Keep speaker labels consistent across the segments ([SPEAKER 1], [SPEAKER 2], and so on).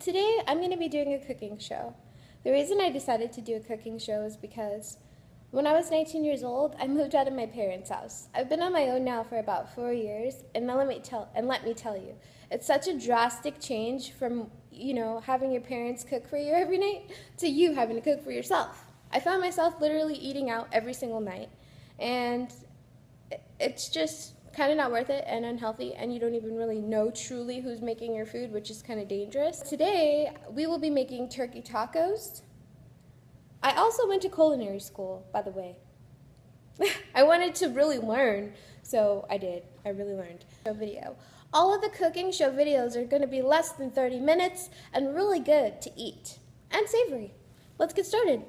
[SPEAKER 1] Today I'm going to be doing a cooking show. The reason I decided to do a cooking show is because when I was 19 years old, I moved out of my parents' house. I've been on my own now for about 4 years, and let me tell you, it's such a drastic change from, having your parents cook for you every night to you having to cook for yourself. I found myself literally eating out every single night, and it's just kind of not worth it and unhealthy, and you don't even really know truly who's making your food, which is kind of dangerous. Today, we will be making turkey tacos. I also went to culinary school, by the way. I wanted to really learn, so I did. I really learned. Show video. All of the cooking show videos are going to be less than 30 minutes and really good to eat and savory. Let's get started.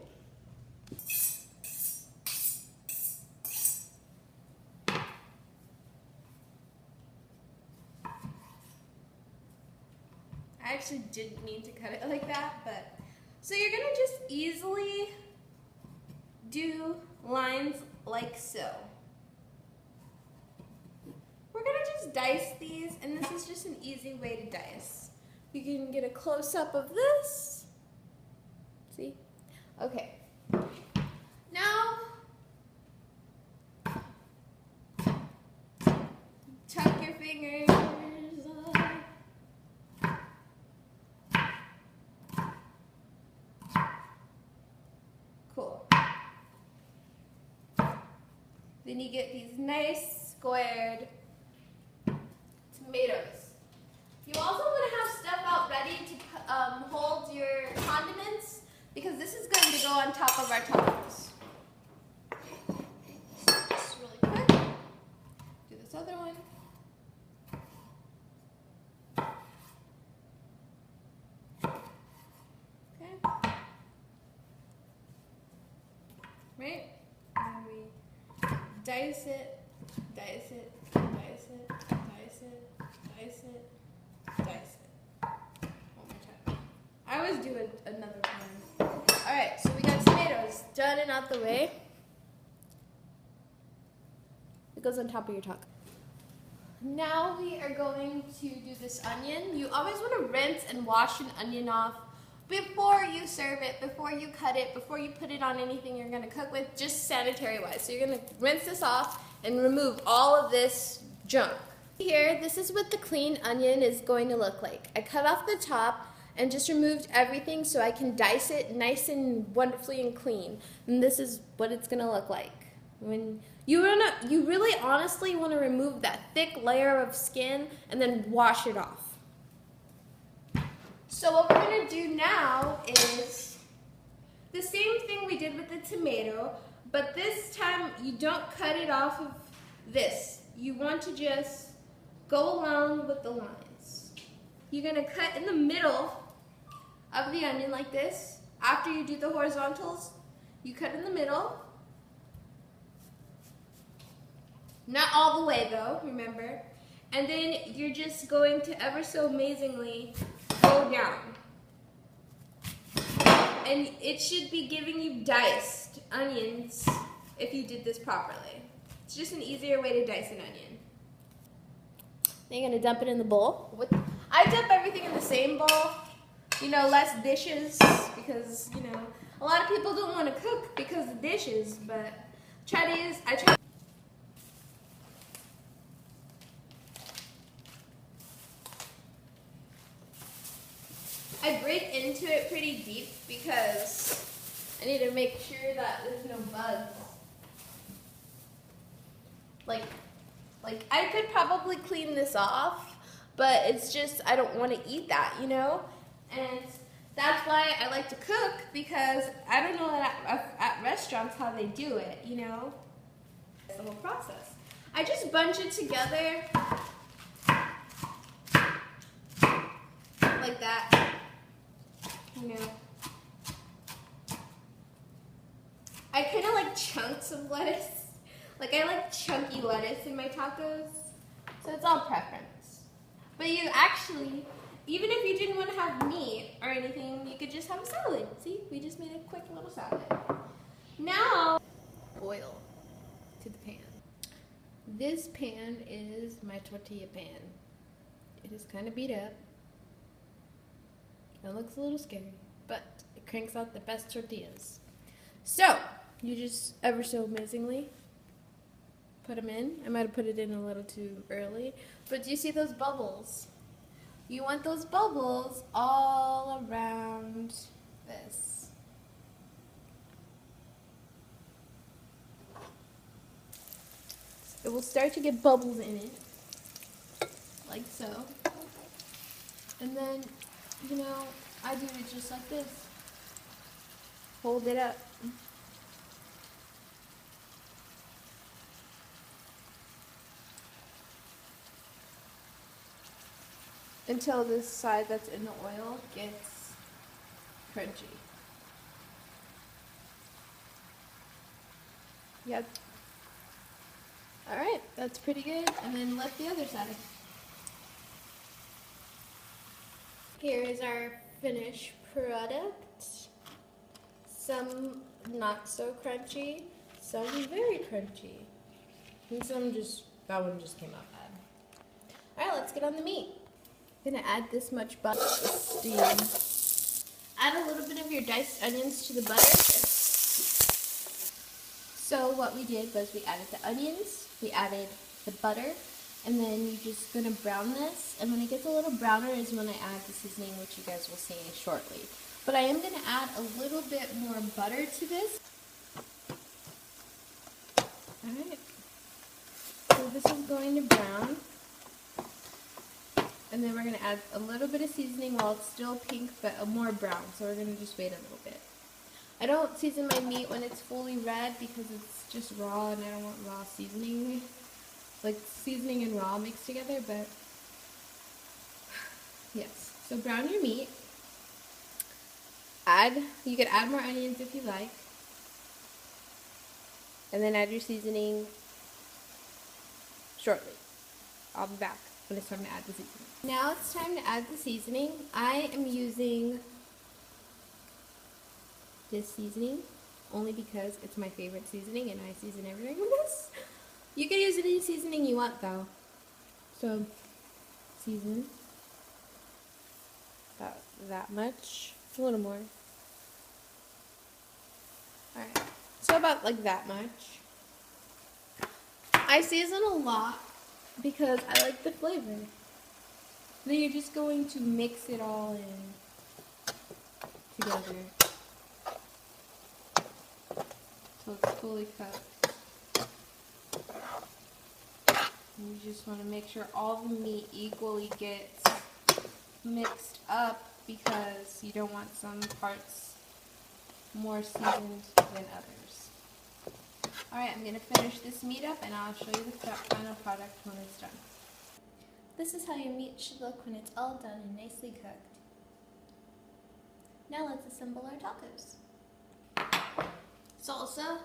[SPEAKER 1] I actually didn't mean to cut it like that, but so you're gonna just easily do lines like so. We're gonna just dice these, and this is just an easy way to dice. You can get a close-up of this. See? Okay. Now, tuck your fingers. Cool. Then you get these nice squared tomatoes. You also want to have stuff out ready to hold your condiments because this is going to go on top of our tacos. So just really quick, do this other one. Okay. Right? And we dice it, dice it, dice it, dice it, dice it, dice it. One more time. I always do it another time. Alright, so we got tomatoes done and out the way. It goes on top of your taco. Now we are going to do this onion. You always want to rinse and wash an onion off before you serve it, before you cut it, before you put it on anything you're going to cook with, just sanitary wise. So you're going to rinse this off and remove all of this junk. Here, this is what the clean onion is going to look like. I cut off the top and just removed everything so I can dice it nice and wonderfully and clean. And this is what it's going to look like. When you really honestly want to remove that thick layer of skin and then wash it off. So what we're going to do now is the same thing we did with the tomato, but this time you don't cut it off of this. You want to just go along with the lines. You're going to cut in the middle of the onion like this. After you do the horizontals, you cut in the middle. Not all the way though, remember. And then you're just going to ever so amazingly go down. And it should be giving you diced onions if you did this properly. It's just an easier way to dice an onion. Then you're going to dump it in the bowl. I dump everything in the same bowl. Less dishes because, a lot of people don't want to cook because of dishes, but I try. I break into it pretty deep because I need to make sure that there's no bugs. Like I could probably clean this off, but it's just I don't want to eat that, And that's why I like to cook because I don't know at restaurants how they do it, It's the whole process. I just bunch it together like that. I kind of like chunks of lettuce. Like I like chunky lettuce in my tacos. So it's all preference. But you actually, even if you didn't want to have meat or anything, you could just have a salad. See, we just made a quick little salad. Now, oil to the pan. This pan is my tortilla pan. It is kind of beat up. It looks a little scary, but it cranks out the best tortillas. So, you just ever so amazingly put them in. I might have put it in a little too early, but do you see those bubbles? You want those bubbles all around this. It will start to get bubbles in it, like so. And then, you know, I do it just like this. Hold it up. Until this side that's in the oil gets crunchy. Yep. Alright, that's pretty good. And then let the other side. Here is our finished product. Some not so crunchy, some very crunchy, and some just, that one just came out bad. Alright, let's get on the meat. I'm gonna add this much butter to steam. Add a little bit of your diced onions to the butter. So what we did was we added the onions, we added the butter, and then you're just gonna brown this. And when it gets a little browner is when I add the seasoning, which you guys will see shortly. But I am gonna add a little bit more butter to this. Alright. So this is going to brown. And then we're going to add a little bit of seasoning while it's still pink, but more brown. So we're going to just wait a little bit. I don't season my meat when it's fully red because it's just raw and I don't want raw seasoning. Like seasoning and raw mixed together, but yes. So brown your meat. You can add more onions if you like. And then add your seasoning shortly. I'll be back when it's time to add the seasoning. Now it's time to add the seasoning. I am using this seasoning only because it's my favorite seasoning and I season everything with this. You can use any seasoning you want though. So season about that much, a little more. Alright, so about like that much. I season a lot because I like the flavor. Then you're just going to mix it all in together so it's fully cooked. And you just want to make sure all the meat equally gets mixed up because you don't want some parts more seasoned than others. Alright, I'm going to finish this meat up and I'll show you the final product when it's done. This is how your meat should look when it's all done and nicely cooked. Now let's assemble our tacos. Salsa.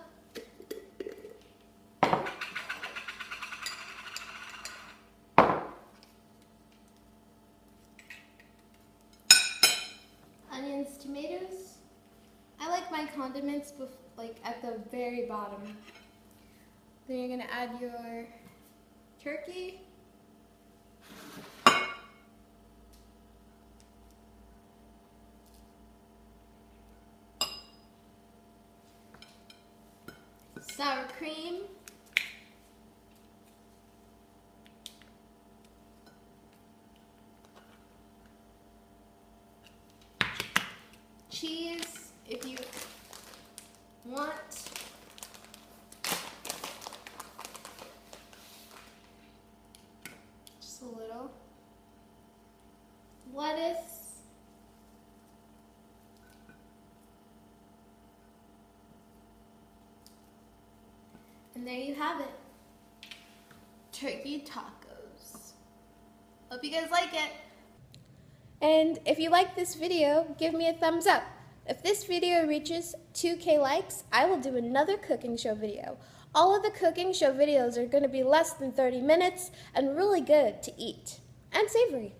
[SPEAKER 1] Onions, tomatoes. I like my condiments like at the very bottom. Then you're gonna add your turkey. Sour cream. Cheese, if you want. Just a little. Lettuce. And there you have it. Turkey tacos. Hope you guys like it. And if you like this video, give me a thumbs up. If this video reaches 2K likes, I will do another cooking show video. All of the cooking show videos are going to be less than 30 minutes and really good to eat and savory.